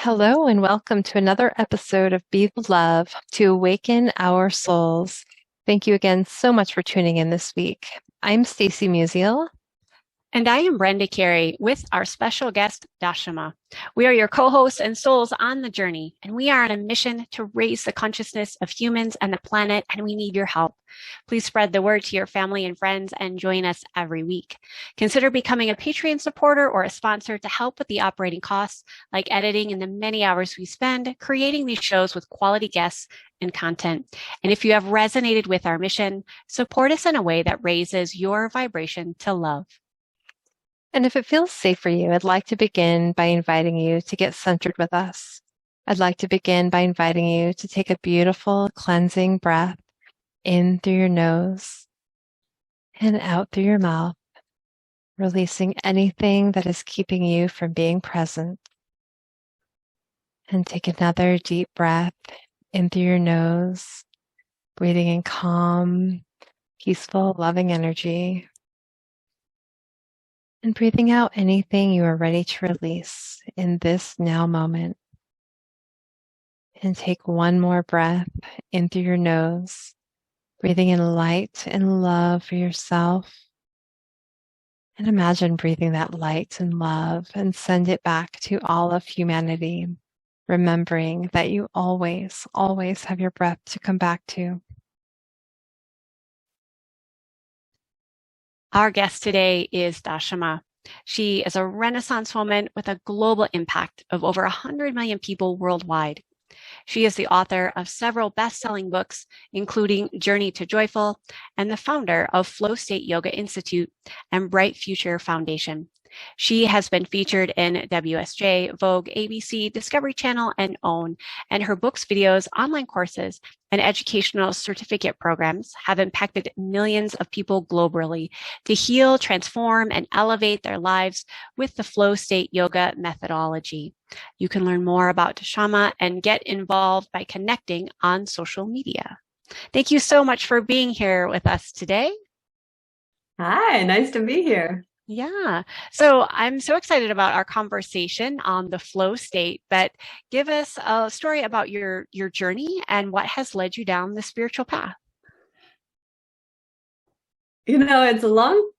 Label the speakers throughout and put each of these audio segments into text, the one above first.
Speaker 1: Hello, and welcome to another episode of Be the Love to Awaken Our Souls. Thank you again so much for tuning in this week. I'm Stacy Musial.
Speaker 2: And I am Brenda Carey with our special guest, Dashama. We are your co-hosts and souls on the journey, and we are on a mission to raise the consciousness of humans and the planet, and we need your help. Please spread the word to your family and friends and join us every week. Consider becoming a Patreon supporter or a sponsor to help with the operating costs, like editing and the many hours we spend creating these shows with quality guests and content. And if you have resonated with our mission, support us in a way that raises your vibration to love.
Speaker 1: And if it feels safe for you, I'd like to begin by inviting you to get centered with us. I'd like to begin by inviting you to take a beautiful cleansing breath in through your nose and out through your mouth, releasing anything that is keeping you from being present. And take another deep breath in through your nose, breathing in calm, peaceful, loving energy. And breathing out anything you are ready to release in this now moment. And take one more breath in through your nose, breathing in light and love for yourself. And imagine breathing that light and love and send it back to all of humanity, remembering that you always, always have your breath to come back to.
Speaker 2: Our guest today is Dashama. She is a Renaissance woman with a global impact of over 100 million people worldwide. She is the author of several best-selling books, including Journey to Joyful, and the founder of Flow State Yoga Institute and Bright Future Foundation. She has been featured in WSJ, Vogue, ABC, Discovery Channel, and OWN, and her books, videos, online courses, and educational certificate programs have impacted millions of people globally to heal, transform, and elevate their lives with the Flow State Yoga methodology. You can learn more about Dashama and get involved by connecting on social media. Thank you so much for being here with us today.
Speaker 3: Hi, nice to be here.
Speaker 2: Yeah. So I'm so excited about our conversation on the flow state, but give us a story about your journey and what has led you down the spiritual path.
Speaker 3: It's a long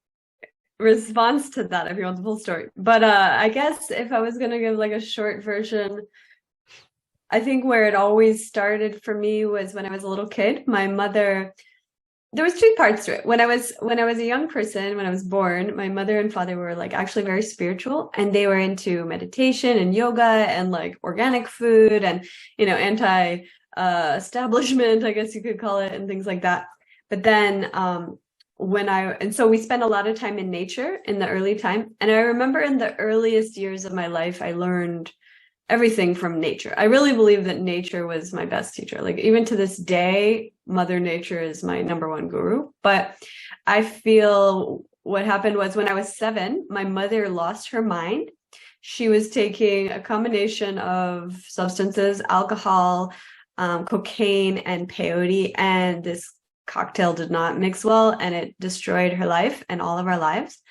Speaker 3: response to that if you want the full story. But I guess if I was going to give like a short version, I think where it always started for me was when I was a little kid. My mother, there was two parts to it. When I was a young person, when I was born, my mother and father were like actually very spiritual, and they were into meditation and yoga and like organic food and anti-establishment, I guess you could call it, and things like that. But then so we spent a lot of time in nature in the early time, and I remember in the earliest years of my life I learned everything from nature. I really believe that nature was my best teacher. Like even to this day, Mother Nature is my number one guru. But I feel what happened was when I was 7, my mother lost her mind. She was taking a combination of substances, alcohol, cocaine, and peyote, and this cocktail did not mix well, and it destroyed her life and all of our lives.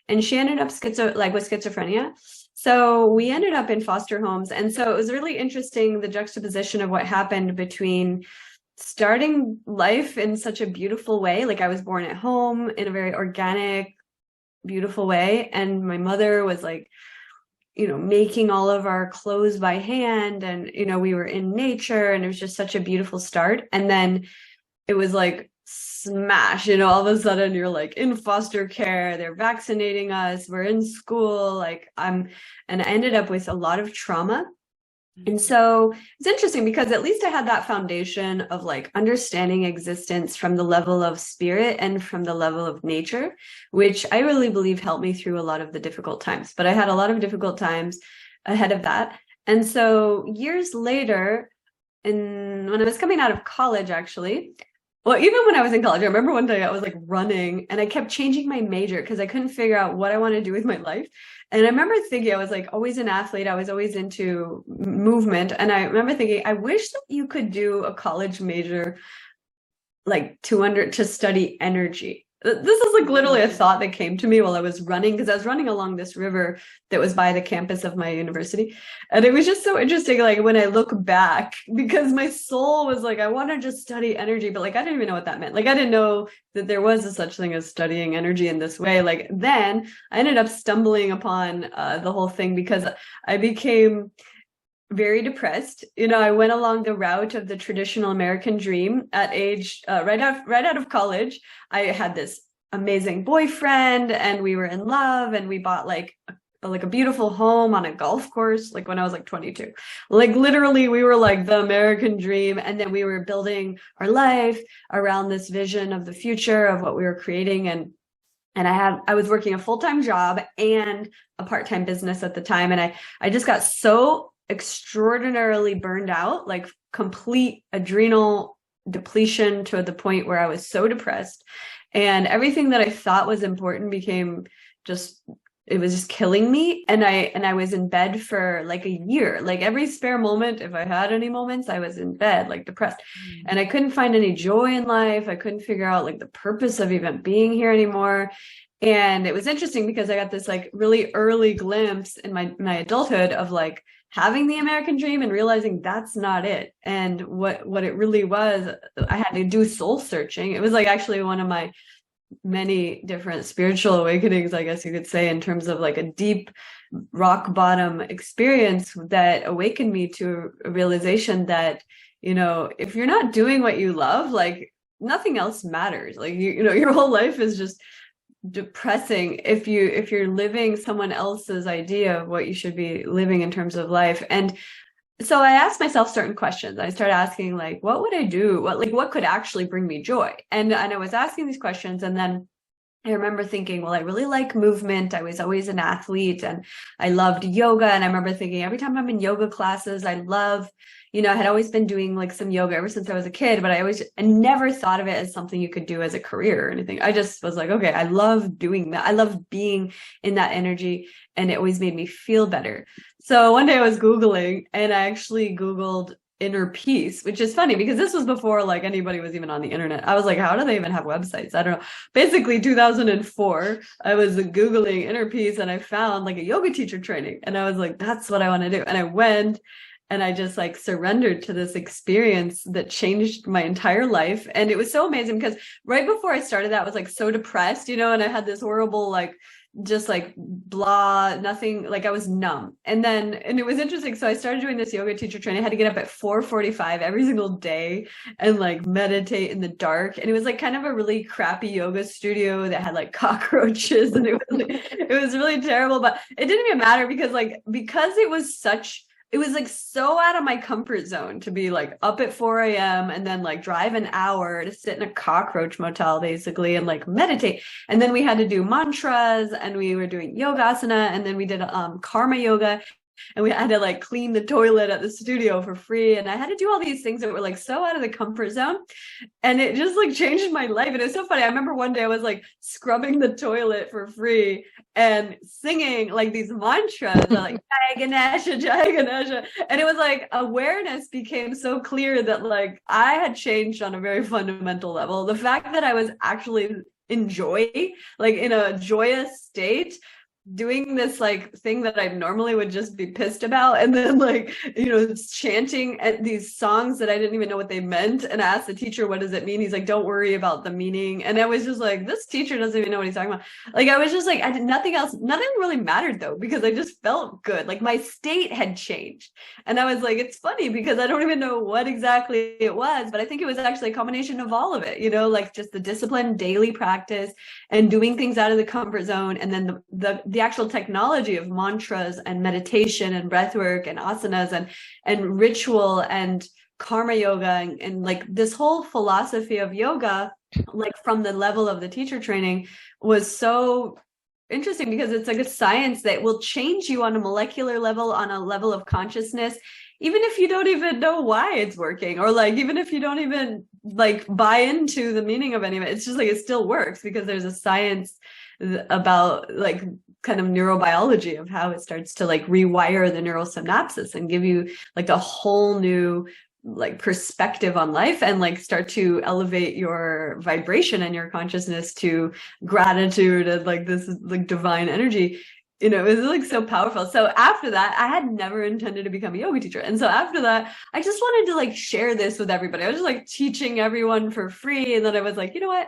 Speaker 3: And she ended up with schizophrenia. So we ended up in foster homes. And so it was really interesting, the juxtaposition of what happened between starting life in such a beautiful way. Like I was born at home in a very organic, beautiful way. And my mother was like, making all of our clothes by hand. And, we were in nature, and it was just such a beautiful start. And then it was like, smash, all of a sudden you're like in foster care, they're vaccinating us, we're in school, and I ended up with a lot of trauma. And so it's interesting because at least I had that foundation of like understanding existence from the level of spirit and from the level of nature, which I really believe helped me through a lot of the difficult times. But I had a lot of difficult times ahead of that. And so years later, when I was coming out of college, actually, well, even when I was in college, I remember one day I was like running and I kept changing my major because I couldn't figure out what I want to do with my life. And I remember thinking, I was like always an athlete. I was always into movement. And I remember thinking, I wish that you could do a college major like to study energy. This is like literally a thought that came to me while I was running, because I was running along this river that was by the campus of my university. And it was just so interesting, like when I look back, because my soul was like, I want to just study energy, but like I didn't even know what that meant. Like I didn't know that there was a such thing as studying energy in this way. Like then I ended up stumbling upon the whole thing because I became very depressed. I went along the route of the traditional American dream at age right out of college. I had this amazing boyfriend and we were in love, and we bought like a beautiful home on a golf course, like when I was like 22. Like literally we were like the American dream, and then we were building our life around this vision of the future of what we were creating. And I was working a full-time job and a part-time business at the time, and I just got so extraordinarily burned out, like complete adrenal depletion, to the point where I was so depressed, and everything that I thought was important became just, it was just killing me. And I was in bed for like a year, like every spare moment, if I had any moments, I was in bed like depressed. And I couldn't find any joy in life. I couldn't figure out like the purpose of even being here anymore. And it was interesting because I got this like really early glimpse in my adulthood of like having the American dream and realizing that's not it. And what it really was, I had to do soul searching. It was like actually one of my many different spiritual awakenings, I guess you could say, in terms of like a deep rock bottom experience that awakened me to a realization that, if you're not doing what you love, like nothing else matters. Like, your whole life is just depressing if you're living someone else's idea of what you should be living in terms of life. And so I asked myself certain questions. I started asking like, what would I do? What could actually bring me joy? And I was asking these questions, and then I remember thinking, well, I really like movement. I was always an athlete and I loved yoga. And I remember thinking every time I'm in yoga classes, I love, I had always been doing like some yoga ever since I was a kid, but I never thought of it as something you could do as a career or anything. I just was like, okay, I love doing that. I love being in that energy, and it always made me feel better. So one day I was Googling, and I actually Googled inner peace, which is funny because this was before like anybody was even on the internet. I was like, how do they even have websites? I don't know. Basically 2004, I was Googling inner peace, and I found like a yoga teacher training, and I was like, that's what I want to do. And I went, and I just like surrendered to this experience that changed my entire life. And it was so amazing because right before I started that, I was like so depressed, and I had this horrible, like, just like blah, nothing, like I was numb. And it was interesting. So I started doing this yoga teacher training. I had to get up at 4:45 every single day and like meditate in the dark. And it was like kind of a really crappy yoga studio that had like cockroaches, and it was really terrible, but it didn't even matter because it was like so out of my comfort zone to be like up at 4 a.m. and then like drive an hour to sit in a cockroach motel basically and like meditate. And then we had to do mantras, and we were doing yogasana, and then we did karma yoga, and we had to like clean the toilet at the studio for free. And I had to do all these things that were like so out of the comfort zone. And it just like changed my life. And it was so funny. I remember one day I was like scrubbing the toilet for free and singing like these mantras like Jai Ganesha, Jai Ganesha. And it was like awareness became so clear that like I had changed on a very fundamental level. The fact that I was actually in joy, like in a joyous state, doing this like thing that I normally would just be pissed about, and then like chanting at these songs that I didn't even know what they meant. And I asked the teacher, what does it mean? He's like, don't worry about the meaning. And I was just like, this teacher doesn't even know what he's talking about. Like I was just like, I did nothing else. Nothing really mattered though, because I just felt good. Like my state had changed. And I was like, it's funny because I don't even know what exactly it was, but I think it was actually a combination of all of it, like just the discipline, daily practice, and doing things out of the comfort zone. And then the actual technology of mantras and meditation and breath work and asanas and ritual and karma yoga and like this whole philosophy of yoga, like from the level of the teacher training, was so interesting because it's like a science that will change you on a molecular level, on a level of consciousness, even if you don't even know why it's working, or like even if you don't even like buy into the meaning of any of it. It's just like it still works because there's a science about like kind of neurobiology of how it starts to like rewire the neural synapses and give you like a whole new like perspective on life and like start to elevate your vibration and your consciousness to gratitude and like this like divine energy. You know, it was like so powerful. So after that, I had never intended to become a yoga teacher. And so after that, I just wanted to like share this with everybody. I was just like teaching everyone for free. And then I was like, you know what?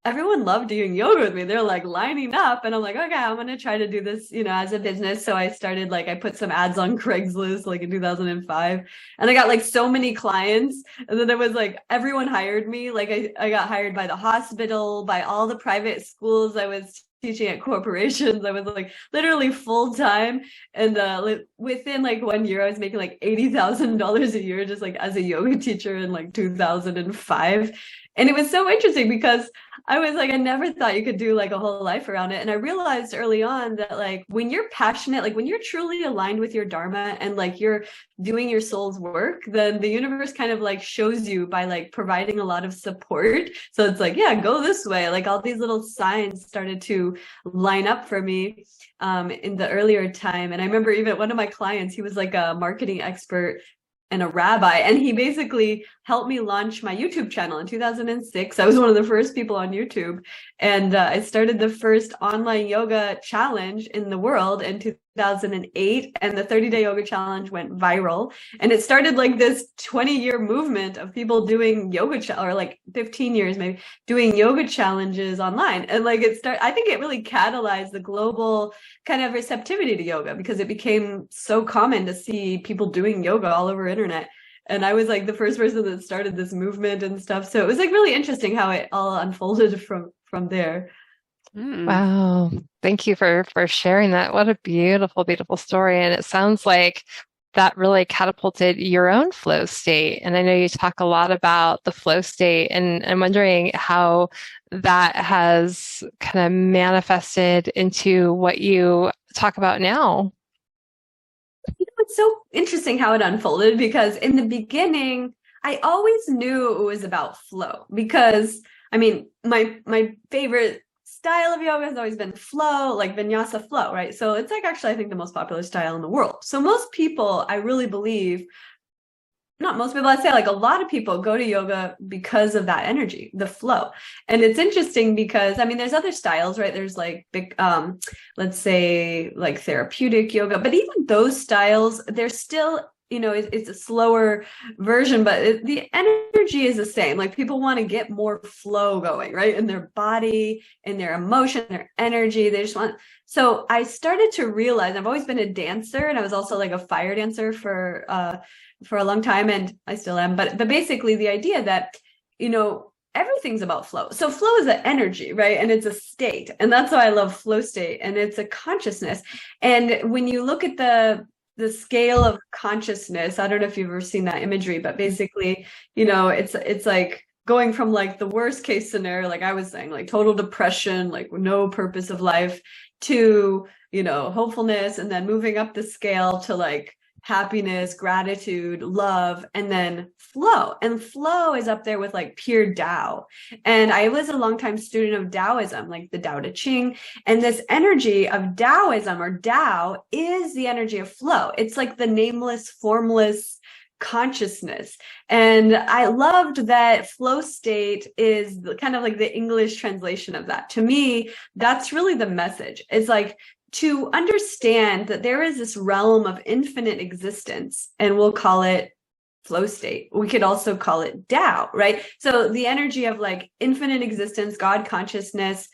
Speaker 3: Everyone loved doing yoga with me. They're like lining up. And I'm like, okay, I'm going to try to do this, you know, as a business. So I started like, I put some ads on Craigslist like in 2005 and I got like so many clients. And then it was like, everyone hired me. Like I got hired by the hospital, by all the private schools I was teaching at corporations. I was like literally full time. And within like 1 year, I was making like $80,000 a year just like as a yoga teacher in like 2005. And it was so interesting because I was like, I never thought you could do like a whole life around it. And I realized early on that like when you're passionate, like when you're truly aligned with your dharma and like you're doing your soul's work, then the universe kind of like shows you by like providing a lot of support. So it's like, yeah, go this way. Like all these little signs started to line up for me in the earlier time. And I remember even one of my clients, he was like a marketing expert and a rabbi, and he basically helped me launch my YouTube channel in 2006. I was one of the first people on YouTube, and I started the first online yoga challenge in the world in 2008, and the 30-day yoga challenge went viral, and it started like this 20-year movement of people doing yoga or like 15 years maybe doing yoga challenges online. And like I think it really catalyzed the global kind of receptivity to yoga because it became so common to see people doing yoga all over internet. And I was like the first person that started this movement and stuff. So it was like really interesting how it all unfolded from there.
Speaker 1: Wow. Thank you for sharing that. What a beautiful, beautiful story. And it sounds like that really catapulted your own flow state. And I know you talk a lot about the flow state, and I'm wondering how that has kind of manifested into what you talk about now.
Speaker 3: You know, it's so interesting how it unfolded because in the beginning, I always knew it was about flow because, I mean, my favorite style of yoga has always been flow, like vinyasa flow, right? So it's like actually, I think the most popular style in the world. So most people, I really believe, not most people, I'd say like a lot of people go to yoga because of that energy, the flow. And it's interesting because, I mean, there's other styles, right? There's like big, let's say like therapeutic yoga, but even those styles, they're still, you know, it's a slower version, but the energy is the same. Like people want to get more flow going, right? In their body, in their emotion, their energy. They just want. So I started to realize I've always been a dancer, and I was also like a fire dancer for a long time, and I still am. But basically the idea that, you know, everything's about flow. So flow is an energy, right? And it's a state. And that's why I love flow state. And it's a consciousness. And when you look at the scale of consciousness, I don't know if you've ever seen that imagery, but basically, you know, it's like going from like the worst case scenario, like I was saying, like total depression, like no purpose of life, to, you know, hopefulness, and then moving up the scale to like happiness, gratitude, love, and then flow. And flow is up there with like pure Tao. And I was a longtime student of Taoism, like the Tao Te Ching. And this energy of Taoism or Tao is the energy of flow. It's like the nameless, formless consciousness. And I loved that flow state is kind of like the English translation of that. To me, that's really the message. It's like, to understand that there is this realm of infinite existence, and we'll call it flow state. We could also call it Tao, right? So the energy of like infinite existence, God consciousness,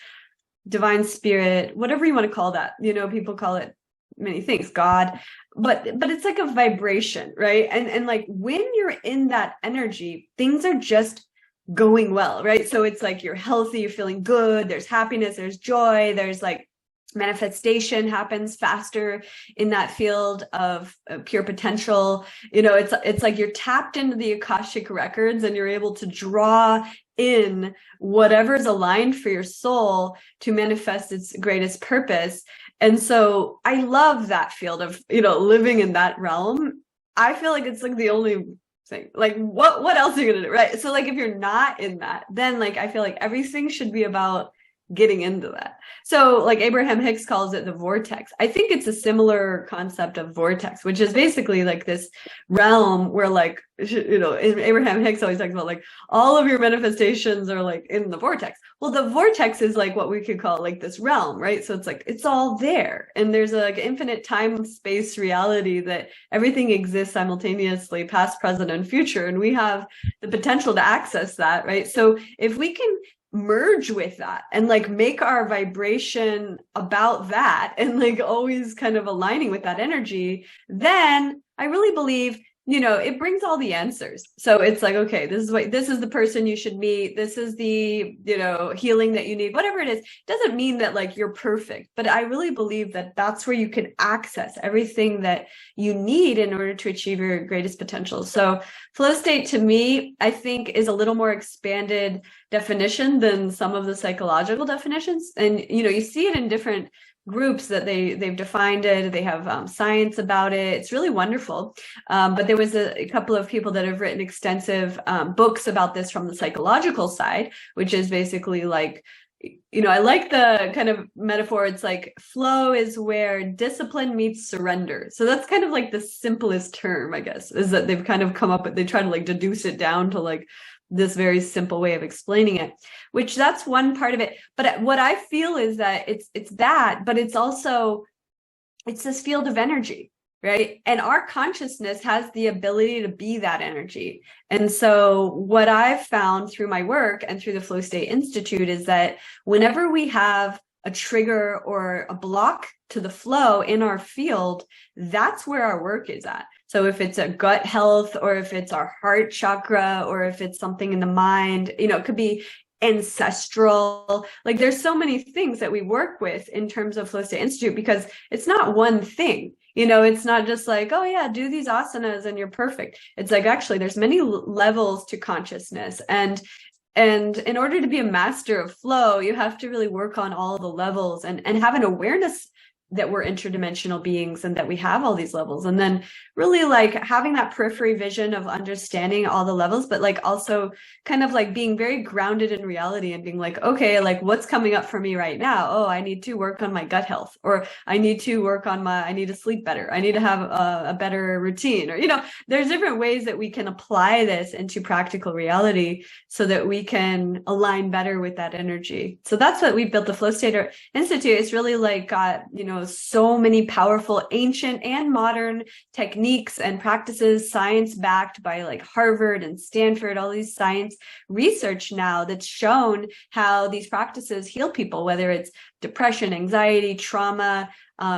Speaker 3: divine spirit, whatever you want to call that. You know, people call it many things, God, but it's like a vibration, right? And like when you're in that energy, things are just going well, right? So it's like you're healthy, you're feeling good, there's happiness, there's joy, there's like manifestation happens faster in that field of pure potential. You know, it's like you're tapped into the Akashic records and you're able to draw in whatever's aligned for your soul to manifest its greatest purpose. And so I love that field of, you know, living in that realm. I feel like it's like the only thing, like what else are you gonna do, right? So like if you're not in that, then like I feel like everything should be about getting into that. So like Abraham Hicks calls it the vortex. I think it's a similar concept of vortex, which is basically like this realm where like, you know, Abraham Hicks always talks about like all of your manifestations are like in the vortex. Well, the vortex is like what we could call like this realm, right? So it's like, it's all there. And there's a like infinite time, space reality that everything exists simultaneously, past, present, and future. And we have the potential to access that, right? So if we can merge with that and like make our vibration about that and like always kind of aligning with that energy, then I really believe, you know, it brings all the answers. So it's like, okay, this is the person you should meet. This is the, you know, healing that you need, whatever it is. It doesn't mean that like you're perfect, but I really believe that that's where you can access everything that you need in order to achieve your greatest potential. So flow state to me, I think, is a little more expanded definition than some of the psychological definitions. And, you know, you see it in different groups that they've defined it. They have science about it. It's really wonderful. But there was a couple of people that have written extensive books about this from the psychological side, which is basically like, you know, I like the kind of metaphor. It's like flow is where discipline meets surrender. So that's kind of like the simplest term, I guess, is that they've kind of come up with, they try to like deduce it down to like this very simple way of explaining it, which that's one part of it. But what I feel is that it's that, but it's also, it's this field of energy, right? And our consciousness has the ability to be that energy. And so what I've found through my work and through the Flow State Institute is that whenever we have a trigger or a block to the flow in our field, that's where our work is at. So if it's a gut health, or if it's our heart chakra, or if it's something in the mind, you know, it could be ancestral. Like there's so many things that we work with in terms of Flow State Institute, because it's not one thing. You know, it's not just like, oh yeah, do these asanas and you're perfect. It's like, actually, there's many levels to consciousness. And in order to be a master of flow, you have to really work on all the levels and have an awareness that we're interdimensional beings and that we have all these levels. And then really like having that periphery vision of understanding all the levels, but like also kind of like being very grounded in reality and being like, okay, like what's coming up for me right now? Oh, I need to work on my gut health, or I need to work on I need to sleep better. I need to have a better routine, or, you know, there's different ways that we can apply this into practical reality so that we can align better with that energy. So that's what we built the Flow State Institute. It's really like got, you know, so many powerful ancient and modern techniques and practices, science backed by like Harvard and Stanford, all these science research now that's shown how these practices heal people, whether it's depression, anxiety, trauma,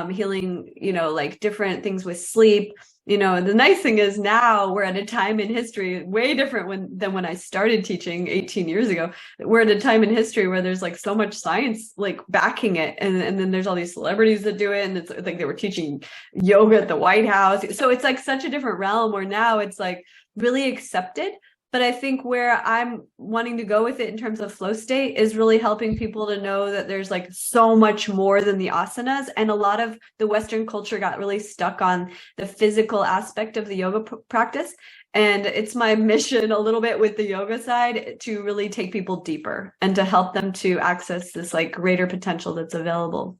Speaker 3: healing, you know, like different things with sleep. You know, the nice thing is now we're at a time in history way different than when I started teaching 18 years ago. We're at a time in history where there's like so much science like backing it. And then there's all these celebrities that do it. And it's like they were teaching yoga at the White House. So it's like such a different realm where now it's like really accepted. But I think where I'm wanting to go with it in terms of flow state is really helping people to know that there's like so much more than the asanas. And a lot of the Western culture got really stuck on the physical aspect of the yoga practice. And it's my mission a little bit with the yoga side to really take people deeper and to help them to access this like greater potential that's available.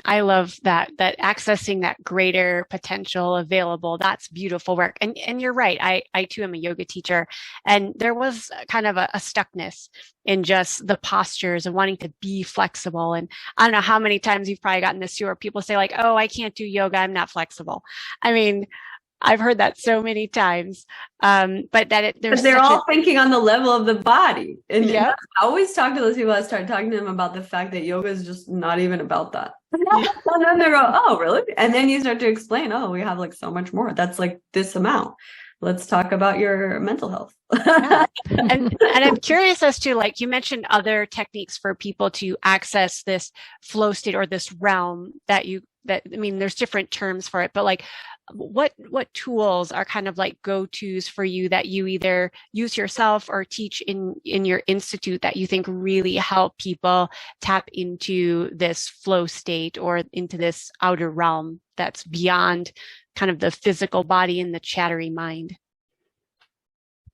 Speaker 2: I love that accessing that greater potential available. That's beautiful work. And you're right. I too am a yoga teacher, and there was kind of a stuckness in just the postures and wanting to be flexible. And I don't know how many times you've probably gotten this too, where people say like, oh, I can't do yoga, I'm not flexible. I mean, I've heard that so many times, but they're
Speaker 3: all thinking on the level of the body. And yeah, I always talk to those people. I start talking to them about the fact that yoga is just not even about that. Yeah. And then they go, oh, really? And then you start to explain, oh, we have like so much more. That's like this amount. Let's talk about your mental health.
Speaker 2: Yeah. And I'm curious as to, like, you mentioned other techniques for people to access this flow state or this realm I mean, there's different terms for it, but like, what tools are kind of like go-tos for you that you either use yourself or teach in your institute that you think really help people tap into this flow state or into this outer realm that's beyond kind of the physical body and the chattery mind?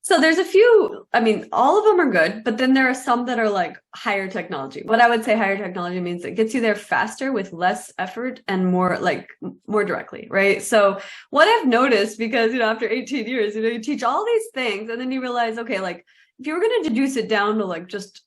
Speaker 3: So there's a few, I mean, all of them are good, but then there are some that are like higher technology. What I would say higher technology means it gets you there faster with less effort and more directly, right? So what I've noticed, because, after 18 years, you teach all these things and then you realize, okay, like if you were going to deduce it down to like just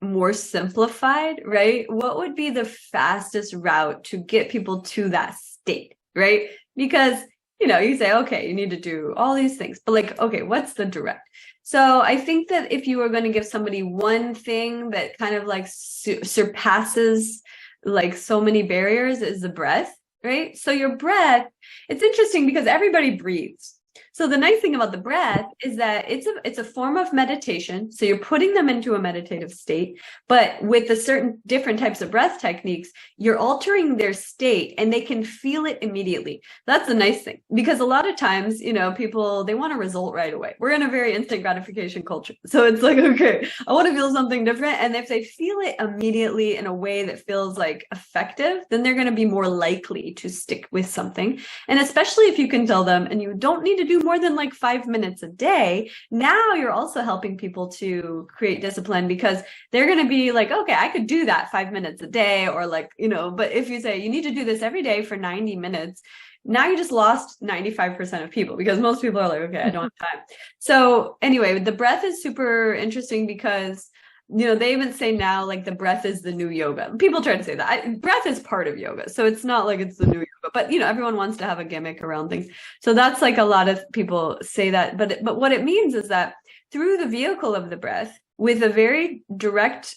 Speaker 3: more simplified, right? What would be the fastest route to get people to that state, right? Because you say, okay, you need to do all these things, but like, okay, what's the direct? So I think that if you were going to give somebody one thing that kind of like surpasses like so many barriers is the breath, right? So your breath, it's interesting because everybody breathes. So the nice thing about the breath is that it's a form of meditation. So you're putting them into a meditative state, but with the certain different types of breath techniques, you're altering their state and they can feel it immediately. That's the nice thing, because a lot of times, people, they want a result right away. We're in a very instant gratification culture. So it's like, okay, I want to feel something different. And if they feel it immediately in a way that feels like effective, then they're going to be more likely to stick with something. And especially if you can tell them, and you don't need to do more than like 5 minutes a day, now you're also helping people to create discipline, because they're going to be like, okay, I could do that 5 minutes a day, or like, but if you say you need to do this every day for 90 minutes, now you just lost 95% of people, because most people are like, okay, I don't have time. So anyway, the breath is super interesting because they even say now, like, the breath is the new yoga. People try to say that. Breath is part of yoga. So it's not like it's the new yoga, but, everyone wants to have a gimmick around things. So that's like a lot of people say that. But what it means is that through the vehicle of the breath, with a very direct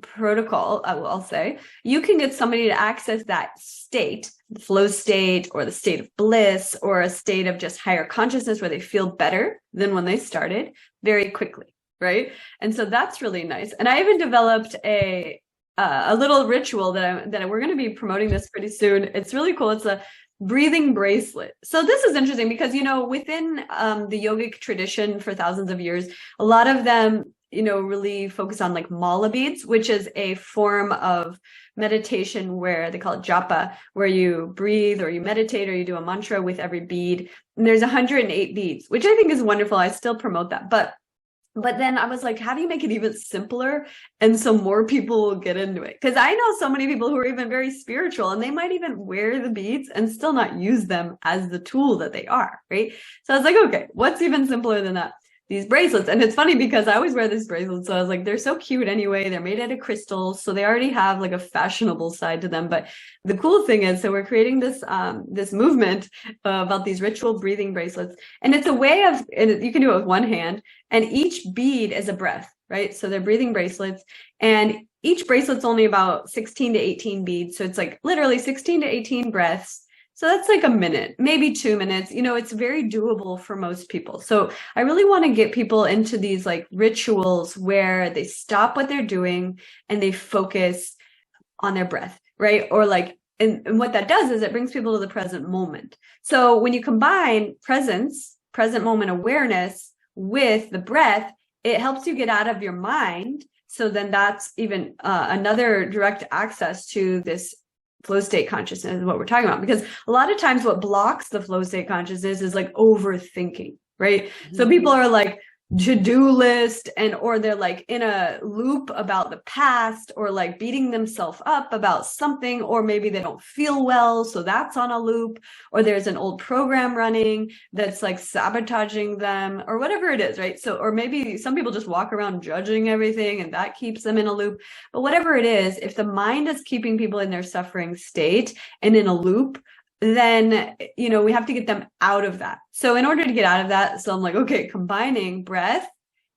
Speaker 3: protocol, I'll say, you can get somebody to access that state, the flow state, or the state of bliss, or a state of just higher consciousness where they feel better than when they started, very quickly. Right. And so that's really nice. And I even developed a little ritual that we're going to be promoting this pretty soon. It's really cool. It's a breathing bracelet. So this is interesting because, within the yogic tradition for thousands of years, a lot of them, really focus on like mala beads, which is a form of meditation where they call it japa, where you breathe or you meditate or you do a mantra with every bead. And there's 108 beads, which I think is wonderful. I still promote that. But then I was like, how do you make it even simpler? And so more people will get into it. Because I know so many people who are even very spiritual, and they might even wear the beads and still not use them as the tool that they are, right? So I was like, okay, what's even simpler than that? These bracelets. And it's funny because I always wear these bracelets. So I was like, they're so cute anyway. They're made out of crystals. So they already have like a fashionable side to them. But the cool thing is, so we're creating this movement about these ritual breathing bracelets. And it's a way of, and you can do it with one hand, and each bead is a breath, right? So they're breathing bracelets, and each bracelet's only about 16 to 18 beads. So it's like literally 16 to 18 breaths. So that's like a minute, maybe 2 minutes. It's very doable for most people. So I really want to get people into these like rituals where they stop what they're doing and they focus on their breath, right? Or like, and what that does is it brings people to the present moment. So when you combine present moment awareness with the breath, it helps you get out of your mind. So then that's even another direct access to this flow state consciousness is what we're talking about, because a lot of times what blocks the flow state consciousness is like overthinking, right? Mm-hmm. So people are like to-do list, or they're like in a loop about the past, or like beating themselves up about something, or maybe they don't feel well, so that's on a loop, or there's an old program running that's like sabotaging them, or whatever it is, right? So, or maybe some people just walk around judging everything and that keeps them in a loop. But whatever it is, if the mind is keeping people in their suffering state and in a loop, then, we have to get them out of that. So in order to get out of that, so I'm like, okay, combining breath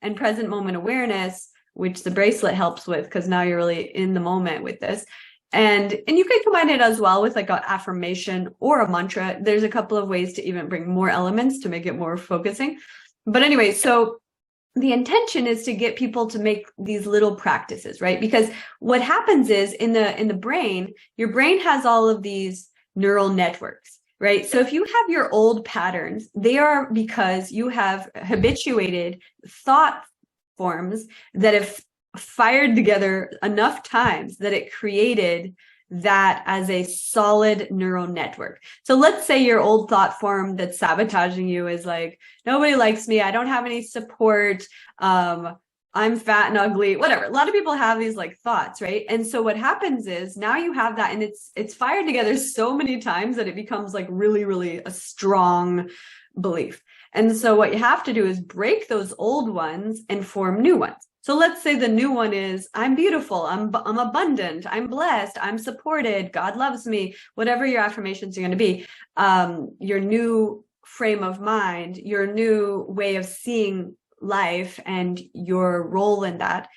Speaker 3: and present moment awareness, which the bracelet helps with, because now you're really in the moment with this. And you can combine it as well with like an affirmation or a mantra. There's a couple of ways to even bring more elements to make it more focusing. But anyway, so the intention is to get people to make these little practices, right? Because what happens is in the brain, your brain has all of these neural networks, right? So if you have your old patterns, they are because you have habituated thought forms that have fired together enough times that it created that as a solid neural network. So let's say your old thought form that's sabotaging you is like, nobody likes me, I don't have any support, I'm fat and ugly, whatever. A lot of people have these like thoughts, right? And so what happens is now you have that, and it's fired together so many times that it becomes like really, really a strong belief. And so what you have to do is break those old ones and form new ones. So let's say the new one is, I'm beautiful, I'm abundant, I'm blessed, I'm supported, God loves me, whatever your affirmations are going to be. Your new frame of mind, your new way of seeing life and your role in that,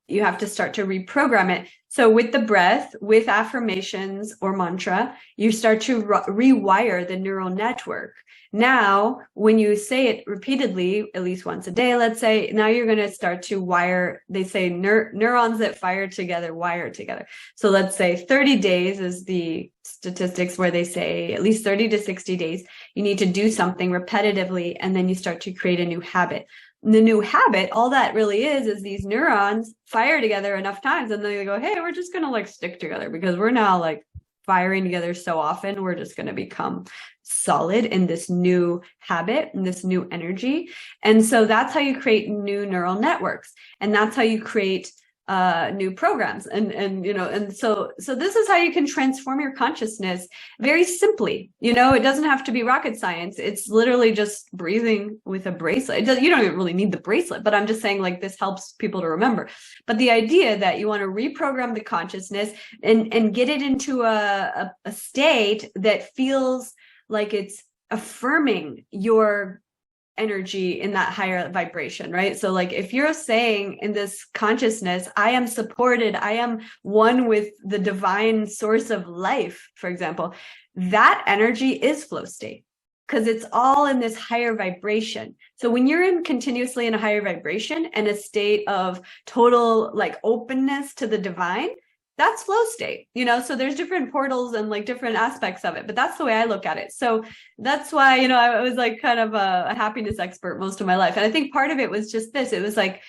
Speaker 3: you have to start to reprogram it. So with the breath, with affirmations or mantra, you start to rewire the neural network. Now, when you say it repeatedly, at least once a day, let's say, now you're going to start to wire, they say neurons that fire together, wire together. So let's say 30 days is the statistics where they say at least 30 to 60 days, you need to do something repetitively, and then you start to create a new habit. The new habit, all that really is these neurons fire together enough times, and then they go, hey, we're just going to like stick together because we're now like firing together so often, we're just going to become solid in this new habit and this new energy. And so that's how you create new neural networks, and that's how you create new programs. And so this is how you can transform your consciousness very simply. It doesn't have to be rocket science. It's literally just breathing with a bracelet. You don't even really need the bracelet, but I'm just saying, like, this helps people to remember. But the idea that you want to reprogram the consciousness and get it into a state that feels like it's affirming your energy in that higher vibration, right? So like if you're saying in this consciousness, I am supported, I am one with the divine source of life, for example, that energy is flow state because it's all in this higher vibration. So when you're continuously in a higher vibration and a state of total like openness to the divine, that's flow state, so there's different portals and like different aspects of it, but that's the way I look at it. So that's why, I was like kind of a happiness expert most of my life. And I think part of it was just this, it was like,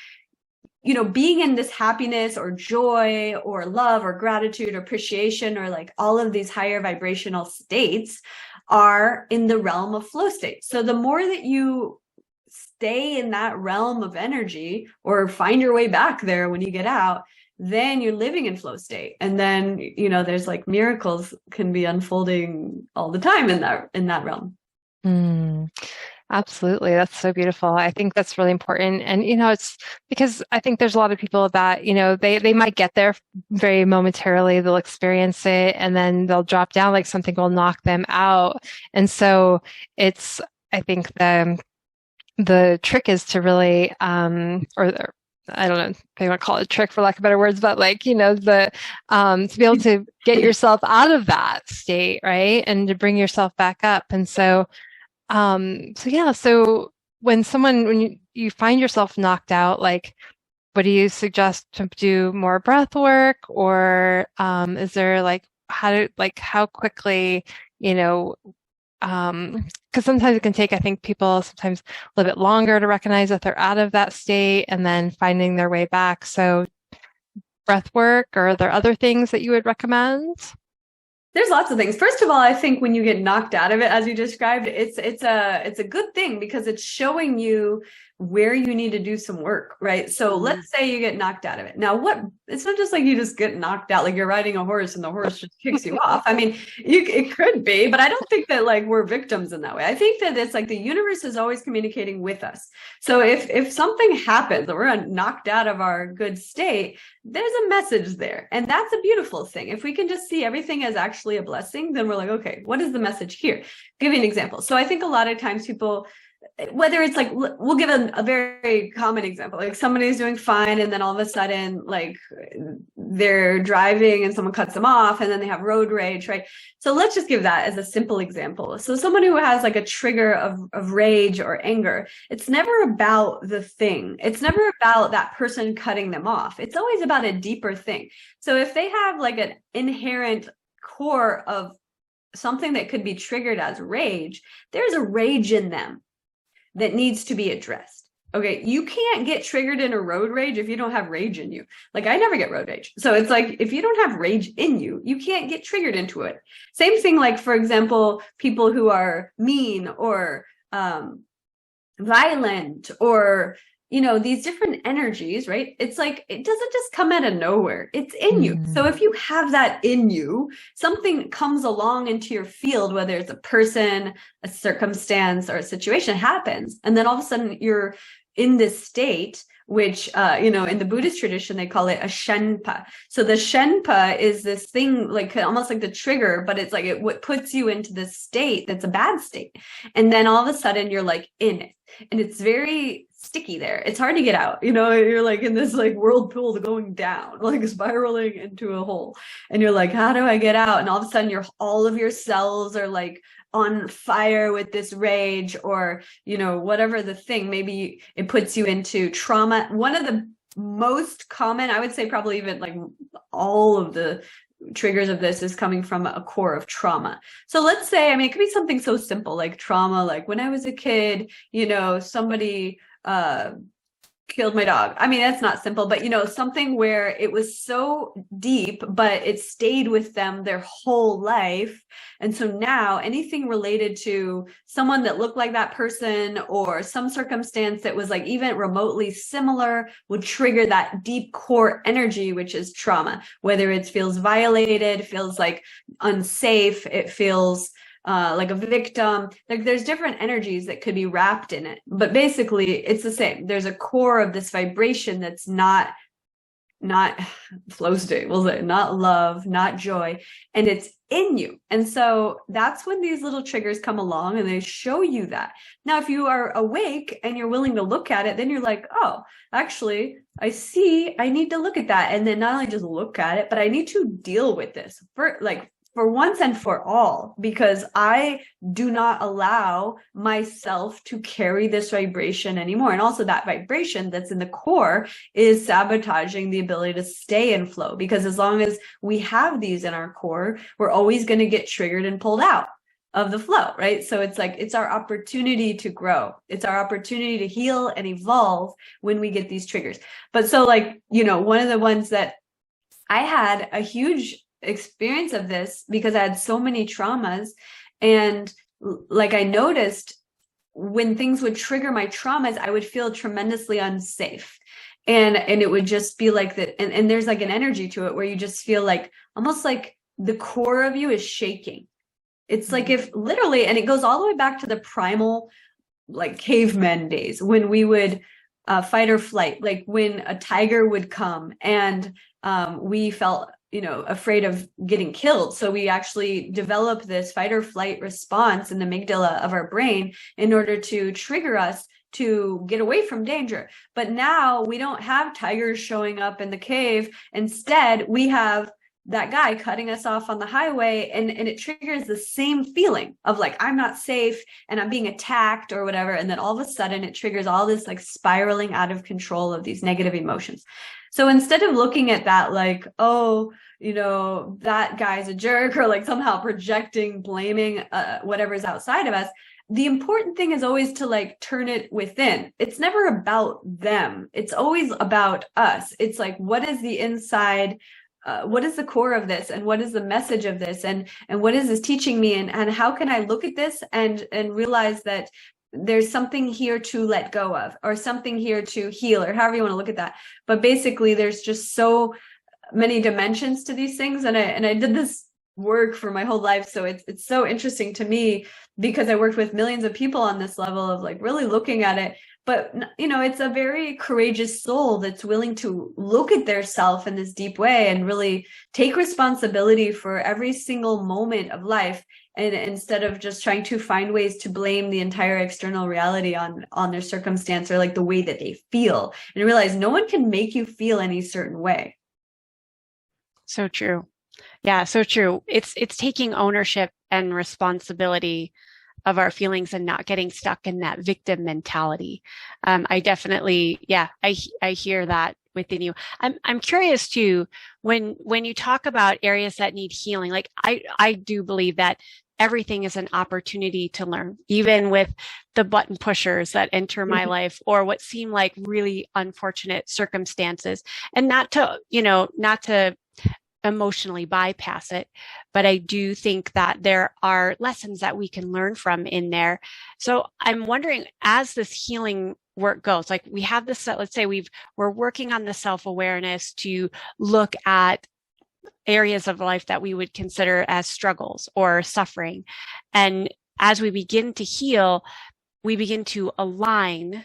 Speaker 3: being in this happiness or joy or love or gratitude or appreciation or like all of these higher vibrational states are in the realm of flow state. So the more that you stay in that realm of energy or find your way back there when you get out, then you're living in flow state. And then, there's like miracles can be unfolding all the time in that realm.
Speaker 1: Absolutely. That's so beautiful. I think that's really important. And, it's because I think there's a lot of people that, they might get there very momentarily, they'll experience it, and then they'll drop down, like something will knock them out. And so I think the trick is to really, I don't know if they want to call it a trick for lack of better words, but like, to be able to get yourself out of that state, right? And to bring yourself back up. And so when you find yourself knocked out, like, what do you suggest to do more breath work, or, is there like, how quickly, because sometimes it can take, I think, people sometimes a little bit longer to recognize that they're out of that state and then finding their way back. So breath work, or are there other things that you would recommend?
Speaker 3: There's lots of things. First of all, I think when you get knocked out of it, as you described, it's a good thing because it's showing you where you need to do some work, right? So let's say you get knocked out of it. Now, it's not just like you just get knocked out, like you're riding a horse and the horse just kicks you off. I mean, it could be, but I don't think that like we're victims in that way. I think that it's like the universe is always communicating with us. So if something happens that we're knocked out of our good state, there's a message there. And that's a beautiful thing. If we can just see everything as actually a blessing, then we're like, okay, what is the message here? I'll give you an example. So I think a lot of times people, whether it's like, we'll give a very common example, like somebody's doing fine and then all of a sudden like they're driving and someone cuts them off and then they have road rage, right? So let's just give that as a simple example. So someone who has like a trigger of rage or anger, it's never about the thing. It's never about that person cutting them off. It's always about a deeper thing. So if they have like an inherent core of something that could be triggered as rage, there's a rage in them that needs to be addressed. Okay, you can't get triggered in a road rage if you don't have rage in you. Like, I never get road rage. So it's like, if you don't have rage in you, you can't get triggered into it. Same thing, like, for example, people who are mean or violent or, these different energies, right? It's like, it doesn't just come out of nowhere. It's in you. So if you have that in you, something comes along into your field, whether it's a person, a circumstance, or a situation happens. And then all of a sudden you're in this state, which, in the Buddhist tradition, they call it a shenpa. So the shenpa is this thing, like almost like the trigger, but it's like what puts you into this state that's a bad state. And then all of a sudden you're like in it. And it's very sticky there. It's hard to get out. You're like in this like whirlpool going down, like spiraling into a hole. And you're like, how do I get out? And all of a sudden all of your cells are like on fire with this rage, or, whatever the thing, maybe it puts you into trauma. One of the most common, I would say probably even like all of the triggers of this is coming from a core of trauma. So let's say, it could be something so simple like trauma, like when I was a kid, somebody killed my dog. That's not simple, but something where it was so deep, but it stayed with them their whole life. And so now anything related to someone that looked like that person or some circumstance that was like even remotely similar would trigger that deep core energy, which is trauma, whether it feels violated, feels like unsafe, it feels like a victim. Like, there's different energies that could be wrapped in it, but basically it's the same. There's a core of this vibration that's not flow state, we'll say, not love, not joy, and it's in you. And so that's when these little triggers come along and they show you that. Now, if you are awake and you're willing to look at it, then you're like, oh, actually, I see, I need to look at that. And then not only just look at it, but I need to deal with this for once and for all, because I do not allow myself to carry this vibration anymore. And also that vibration that's in the core is sabotaging the ability to stay in flow, because as long as we have these in our core, we're always going to get triggered and pulled out of the flow, right? So it's like, it's our opportunity to grow. It's our opportunity to heal and evolve when we get these triggers. But so like, one of the ones that I had a huge experience of this because I had so many traumas, and like I noticed when things would trigger my traumas, I would feel tremendously unsafe, and it would just be like that, and there's like an energy to it where you just feel like almost like the core of you is shaking. It's like if literally, and it goes all the way back to the primal like cavemen days when we would fight or flight, like when a tiger would come and we felt afraid of getting killed. So we actually developed this fight or flight response in the amygdala of our brain in order to trigger us to get away from danger. But now we don't have tigers showing up in the cave. Instead, we have that guy cutting us off on the highway, and it triggers the same feeling of like, I'm not safe and I'm being attacked or whatever. And then all of a sudden it triggers all this like spiraling out of control of these negative emotions. So instead of looking at that like, oh, that guy's a jerk, or like somehow projecting, blaming whatever's outside of us, the important thing is always to like turn it within. It's never about them. It's always about us. It's like, what is the inside? What is the core of this, and what is the message of this, and what is this teaching me, and how can I look at this and realize that there's something here to let go of, or something here to heal, or however you want to look at that. But basically there's just so many dimensions to these things, and I did this work for my whole life, so it's so interesting to me because I worked with millions of people on this level of like really looking at it. But it's a very courageous soul that's willing to look at their self in this deep way and really take responsibility for every single moment of life, and instead of just trying to find ways to blame the entire external reality on their circumstance or like the way that they feel, and realize no one can make you feel any certain way.
Speaker 2: So true. Yeah, so true. It's taking ownership and responsibility of our feelings and not getting stuck in that victim mentality. I definitely, I hear that within you. I'm curious too, when you talk about areas that need healing, like I do believe that everything is an opportunity to learn, even with the button pushers that enter my life or what seem like really unfortunate circumstances. And not to emotionally bypass it, but I do think that there are lessons that we can learn from in there. So I'm wondering, as this healing work goes, like we have this, let's say we're working on the self-awareness to look at areas of life that we would consider as struggles or suffering. And as we begin to heal, we begin to align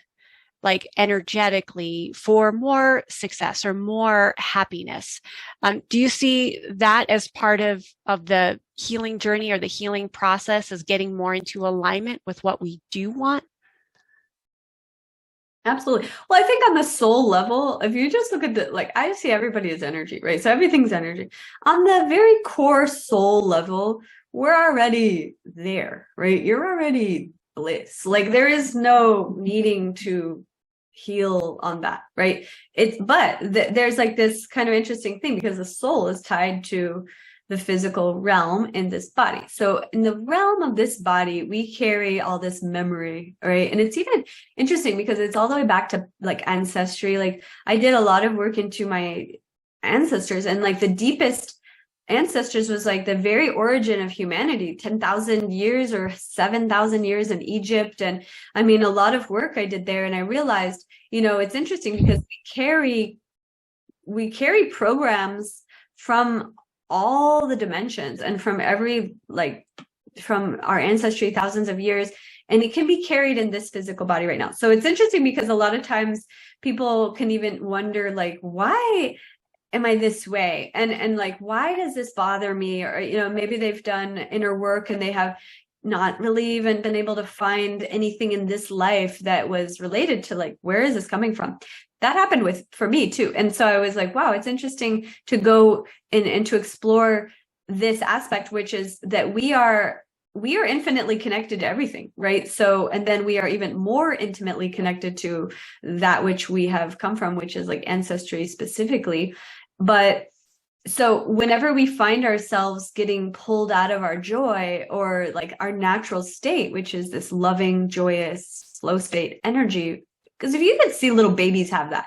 Speaker 2: like energetically for more success or more happiness. Do you see that as part of the healing journey or the healing process, as getting more into alignment with what we do want?
Speaker 3: Absolutely. Well, I think on the soul level, if you just look at I see everybody as energy, right? So everything's energy. On the very core soul level, we're already there, right? You're already bliss. Like there is no needing to heal on that, right? There's like this kind of interesting thing because the soul is tied to the physical realm in this body. So in the realm of this body, we carry all this memory, right? And it's even interesting because it's all the way back to like ancestry. Like I did a lot of work into my ancestors, and like the deepest ancestors was like the very origin of humanity, 10,000 years or 7,000 years in Egypt. And I mean, a lot of work I did there. And I realized, it's interesting because we carry programs from all the dimensions and from from our ancestry, thousands of years, and it can be carried in this physical body right now. So it's interesting because a lot of times people can even wonder, like, why am I this way? And like, why does this bother me? Or, maybe they've done inner work and they have not really even been able to find anything in this life that was related to like, where is this coming from? That happened for me too. And so I was like, wow, it's interesting to go and to explore this aspect, which is that we are infinitely connected to everything, right? So, and then we are even more intimately connected to that which we have come from, which is like ancestry specifically. But so whenever we find ourselves getting pulled out of our joy or like our natural state, which is this loving, joyous, flow state energy, because if you can see little babies have that,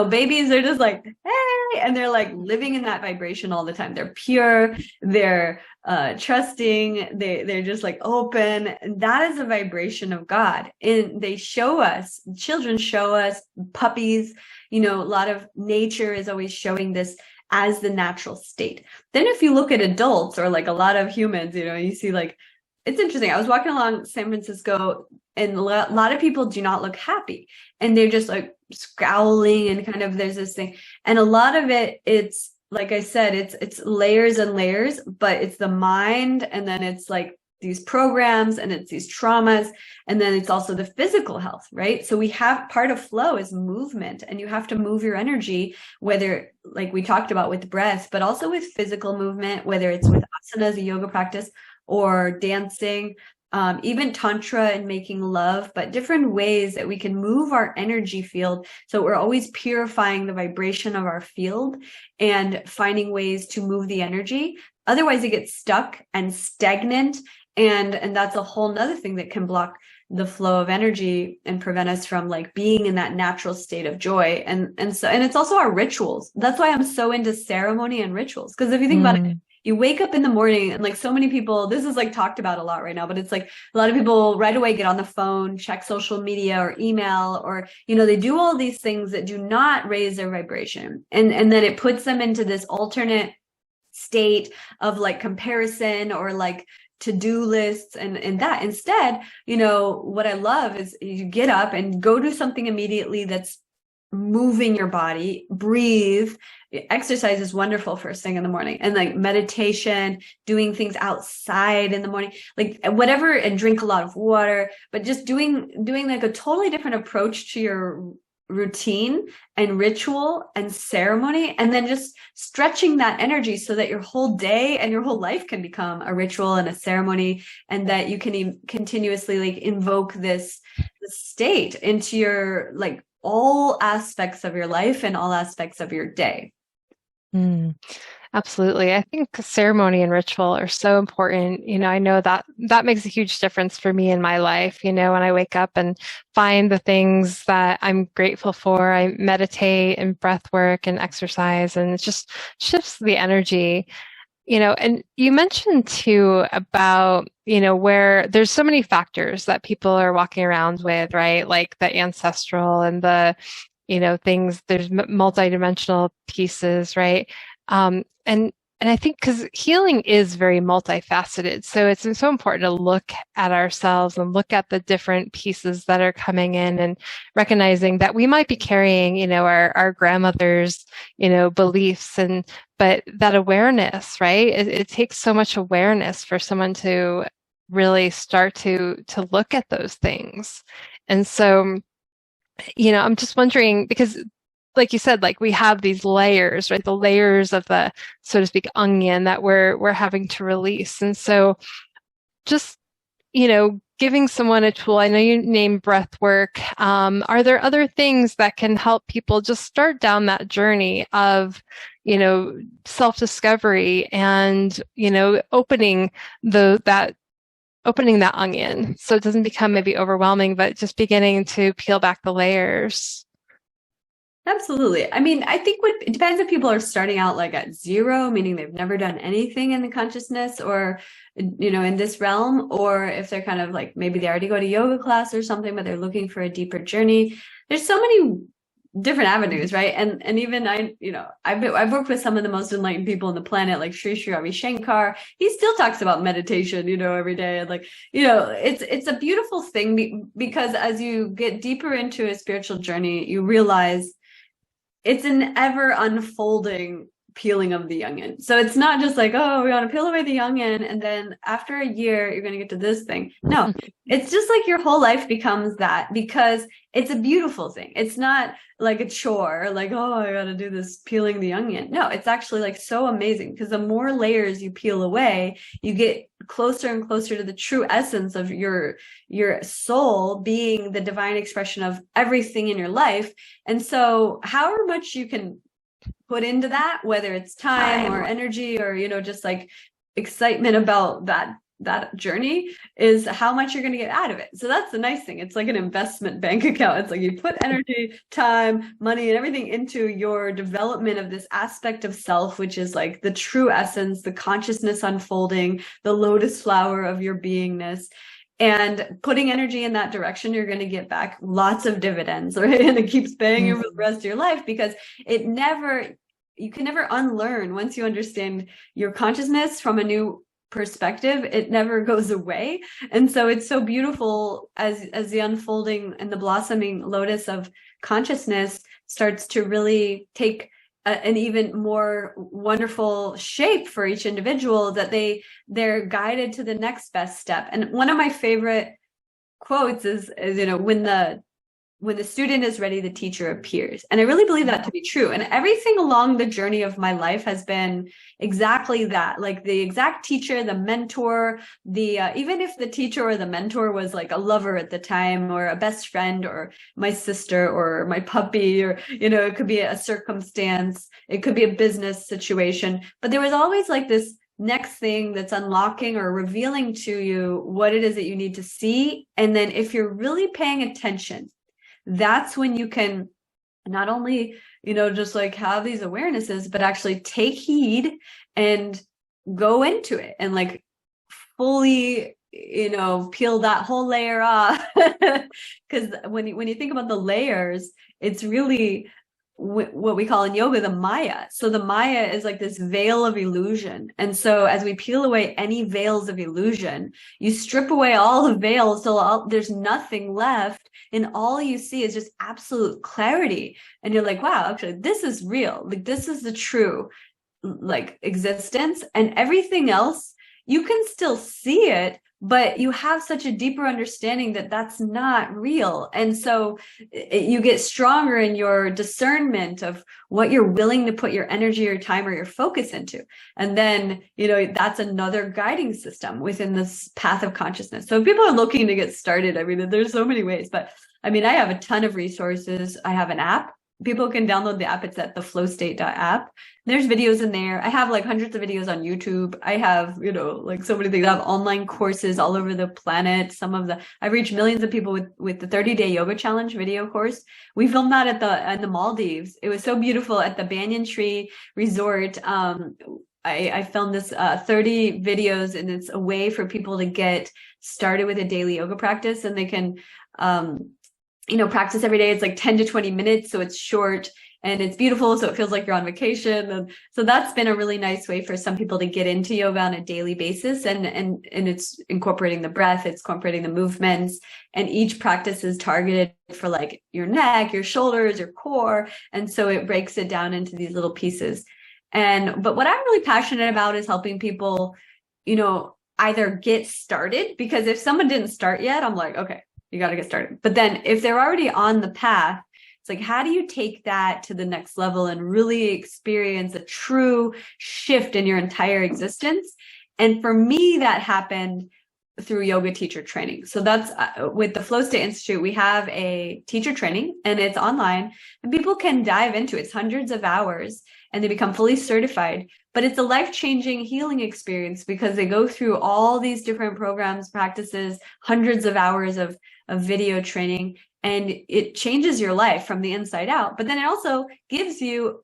Speaker 3: babies are just like, hey, and they're like living in that vibration all the time. They're pure, they're trusting, they're just like open. And that is a vibration of God. And children show us, puppies, a lot of nature is always showing this as the natural state. Then if you look at adults or like a lot of humans, you see like, it's interesting. I was walking along San Francisco and a lot of people do not look happy and they're just like scowling and kind of, there's this thing. And a lot of it, it's like I said, it's layers and layers, but it's the mind. And then it's like these programs and it's these traumas. And then it's also the physical health, right? So we have part of flow is movement, and you have to move your energy, whether like we talked about with breath, but also with physical movement, whether it's with asanas, a yoga practice, or dancing, even tantra and making love, but different ways that we can move our energy field. So we're always purifying the vibration of our field and finding ways to move the energy. Otherwise it gets stuck and stagnant. And that's a whole nother thing that can block the flow of energy and prevent us from like being in that natural state of joy. And it's also our rituals. That's why I'm so into ceremony and rituals. Because if you think about it, you wake up in the morning and like so many people, this is like talked about a lot right now, but it's like a lot of people right away get on the phone, check social media or email, or, they do all these things that do not raise their vibration. And then it puts them into this alternate state of like comparison or like to-do lists and that. Instead, what I love is you get up and go do something immediately that's moving your body, breathe. Exercise is wonderful first thing in the morning, and like meditation, doing things outside in the morning, like whatever, and drink a lot of water, but just doing like a totally different approach to your routine and ritual and ceremony, and then just stretching that energy so that your whole day and your whole life can become a ritual and a ceremony, and that you can continuously like invoke this state into your like all aspects of your life and all aspects of your day.
Speaker 1: Absolutely. I think ceremony and ritual are so important. I know that that makes a huge difference for me in my life. When I wake up and find the things that I'm grateful for, I meditate and breath work and exercise, and it just shifts the energy. And you mentioned too about, where there's so many factors that people are walking around with, right? Like the ancestral and the, things, there's multidimensional pieces, right? And I think because healing is very multifaceted, so it's so important to look at ourselves and look at the different pieces that are coming in and recognizing that we might be carrying, our grandmother's, beliefs but that awareness, right? It takes so much awareness for someone to really start to look at those things. And so, I'm just wondering because like you said, like we have these layers, right? The layers of the, so to speak, onion that we're having to release. And so just, giving someone a tool. I know you named breath work. Are there other things that can help people just start down that journey of, self-discovery and, opening that onion so it doesn't become maybe overwhelming, but just beginning to peel back the layers?
Speaker 3: Absolutely. I mean, I think it depends if people are starting out like at zero, meaning they've never done anything in the consciousness or, in this realm, or if they're kind of like, maybe they already go to yoga class or something, but they're looking for a deeper journey. There's so many different avenues, right? And even I've worked with some of the most enlightened people on the planet, like Sri Ravi Shankar. He still talks about meditation, every day. And like, it's a beautiful thing because as you get deeper into a spiritual journey, you realize it's an ever unfolding peeling of the onion. So it's not just like, oh, we want to peel away the onion, and then after a year, you're going to get to this thing. No, it's just like your whole life becomes that because it's a beautiful thing. It's not like a chore, like, oh, I got to do this peeling the onion. No, it's actually like so amazing because the more layers you peel away, you get closer and closer to the true essence of your soul being the divine expression of everything in your life. And so however much you can put into that, whether it's time or energy or, just like excitement about that journey, is how much you're going to get out of it. So that's the nice thing. It's like an investment bank account. It's like you put energy, time, money, and everything into your development of this aspect of self, which is like the true essence, the consciousness unfolding, the lotus flower of your beingness. And putting energy in that direction, you're going to get back lots of dividends, right? And it keeps paying you for the rest of your life because you can never unlearn. Once you understand your consciousness from a new perspective, it never goes away. And so it's so beautiful as the unfolding and the blossoming lotus of consciousness starts to really take an even more wonderful shape for each individual, that they're guided to the next best step. And one of my favorite quotes is when the student is ready, the teacher appears. And I really believe that to be true. And everything along the journey of my life has been exactly that, like the exact teacher, the mentor, even if the teacher or the mentor was like a lover at the time or a best friend or my sister or my puppy, or, it could be a circumstance, it could be a business situation, but there was always like this next thing that's unlocking or revealing to you what it is that you need to see. And then if you're really paying attention, that's when you can not only, just like have these awarenesses, but actually take heed and go into it and like fully, peel that whole layer off. Because when you think about the layers, it's really what we call in yoga the Maya. So the Maya is like this veil of illusion. And so as we peel away any veils of illusion, you strip away all the veils till there's nothing left, and all you see is just absolute clarity. And you're like, wow, actually this is real. Like this is the true like existence, and everything else you can still see it, but you have such a deeper understanding that that's not real. And so you get stronger in your discernment of what you're willing to put your energy or time or your focus into. And then, that's another guiding system within this path of consciousness. So if people are looking to get started, I mean, there's so many ways, but I mean, I have a ton of resources. I have an app people can download the app. It's at the flowstate.app. There's videos in there. I have like hundreds of videos on YouTube. I have, like so many things. I have online courses all over the planet. I've reached millions of people with the 30-day yoga challenge video course. We filmed that at the Maldives. It was so beautiful at the Banyan Tree Resort. I filmed this 30 videos, and it's a way for people to get started with a daily yoga practice, and they can practice every day. It's like 10 to 20 minutes, so it's short and it's beautiful, so it feels like you're on vacation. And so that's been a really nice way for some people to get into yoga on a daily basis, and it's incorporating the breath, it's incorporating the movements, and each practice is targeted for like your neck, your shoulders, your core, and so it breaks it down into these little pieces. But what I'm really passionate about is helping people, either get started, because if someone didn't start yet, I'm like, okay, you got to get started. But then if they're already on the path, it's like, how do you take that to the next level and really experience a true shift in your entire existence? And for me, that happened through yoga teacher training. So that's with the Flow State Institute, we have a teacher training, and it's online, and people can dive into it. It's hundreds of hours, and they become fully certified. But it's a life-changing healing experience because they go through all these different programs, practices, hundreds of hours of video training, and it changes your life from the inside out. But then it also gives you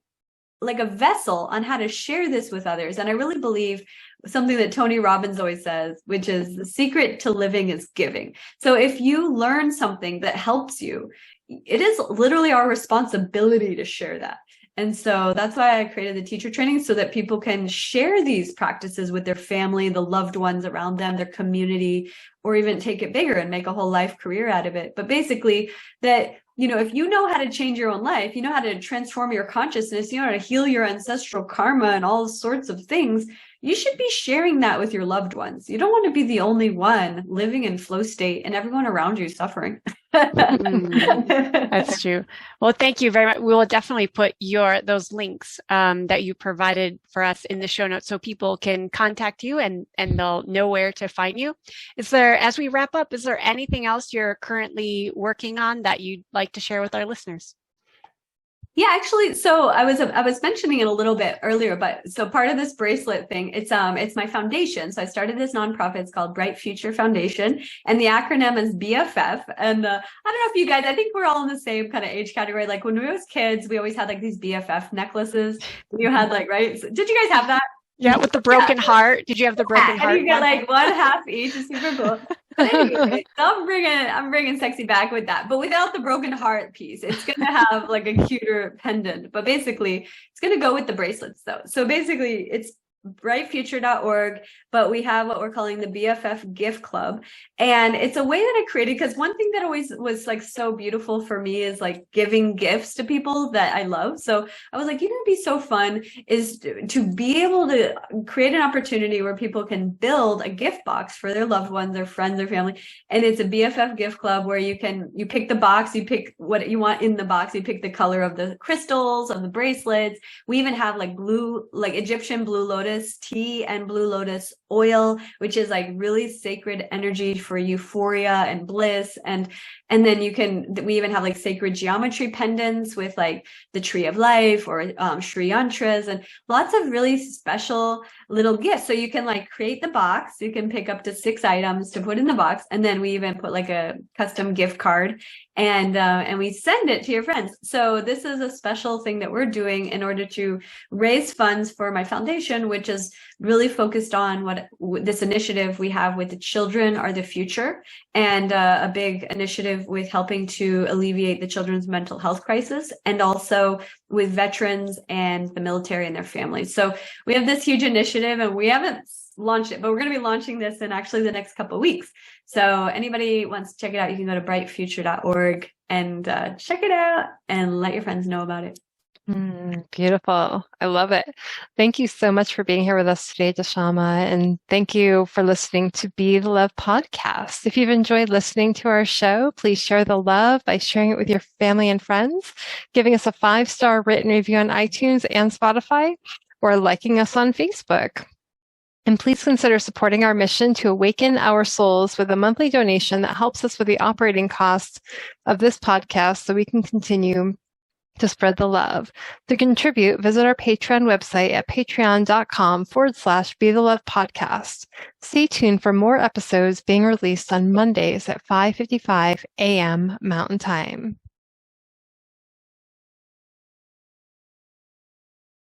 Speaker 3: like a vessel on how to share this with others. And I really believe something that Tony Robbins always says, which is the secret to living is giving. So if you learn something that helps you, it is literally our responsibility to share that. And so that's why I created the teacher training, so that people can share these practices with their family, the loved ones around them, their community, or even take it bigger and make a whole life career out of it. But basically that, if you know how to change your own life, you know how to transform your consciousness, you know how to heal your ancestral karma and all sorts of things, you should be sharing that with your loved ones. You don't want to be the only one living in flow state and everyone around you suffering.
Speaker 2: That's true. Well, thank you very much. We will definitely put those links that you provided for us in the show notes, so people can contact you and they'll know where to find you. As we wrap up, is there anything else you're currently working on that you'd like to share with our listeners?
Speaker 3: Yeah, actually, so I was mentioning it a little bit earlier, but so part of this bracelet thing, it's my foundation. So I started this nonprofit. It's called Bright Future Foundation, and the acronym is BFF. And I don't know if you guys, I think we're all in the same kind of age category. Like when we were kids, we always had like these BFF necklaces. You had like, right? Did you guys have that?
Speaker 2: Yeah, with the broken heart. Did you have the broken heart?
Speaker 3: And you get like one half each. It's super cool. But anyway, I'm bringing sexy back with that, but without the broken heart piece. It's gonna have like a cuter pendant, but basically it's gonna go with the bracelets though. So basically it's brightfuture.org, but we have what we're calling the BFF gift club. And it's a way that I created, because one thing that always was like so beautiful for me is like giving gifts to people that I love. So I was like, it'd be so fun is to be able to create an opportunity where people can build a gift box for their loved ones, their friends, their family. And it's a BFF gift club where you pick the box, you pick what you want in the box, you pick the color of the crystals, of the bracelets. We even have like Egyptian blue lotus tea and blue lotus oil, which is like really sacred energy for euphoria and bliss. And then we even have like sacred geometry pendants with like the tree of life or Sri yantras and lots of really special little gifts. So you can like create the box, you can pick up to 6 items to put in the box. And then we even put like a custom gift card and we send it to your friends. So this is a special thing that we're doing in order to raise funds for my foundation, which is really focused on this initiative we have with the children are the future, and a big initiative with helping to alleviate the children's mental health crisis, and also with veterans and the military and their families. So we have this huge initiative, and we haven't launched it, but we're going to be launching this in actually the next couple of weeks. So anybody wants to check it out, you can go to brightfuture.org and check it out and let your friends know about it.
Speaker 1: Beautiful. I love it. Thank you so much for being here with us today, Dashama. And thank you for listening to Be the Love podcast. If you've enjoyed listening to our show, please share the love by sharing it with your family and friends, giving us a 5-star written review on iTunes and Spotify, or liking us on Facebook. And please consider supporting our mission to awaken our souls with a monthly donation that helps us with the operating costs of this podcast so we can continue to spread the love. To contribute, visit our Patreon website at patreon.com/Be the Love Podcast. Stay tuned for more episodes being released on Mondays at 5:55 a.m. Mountain Time.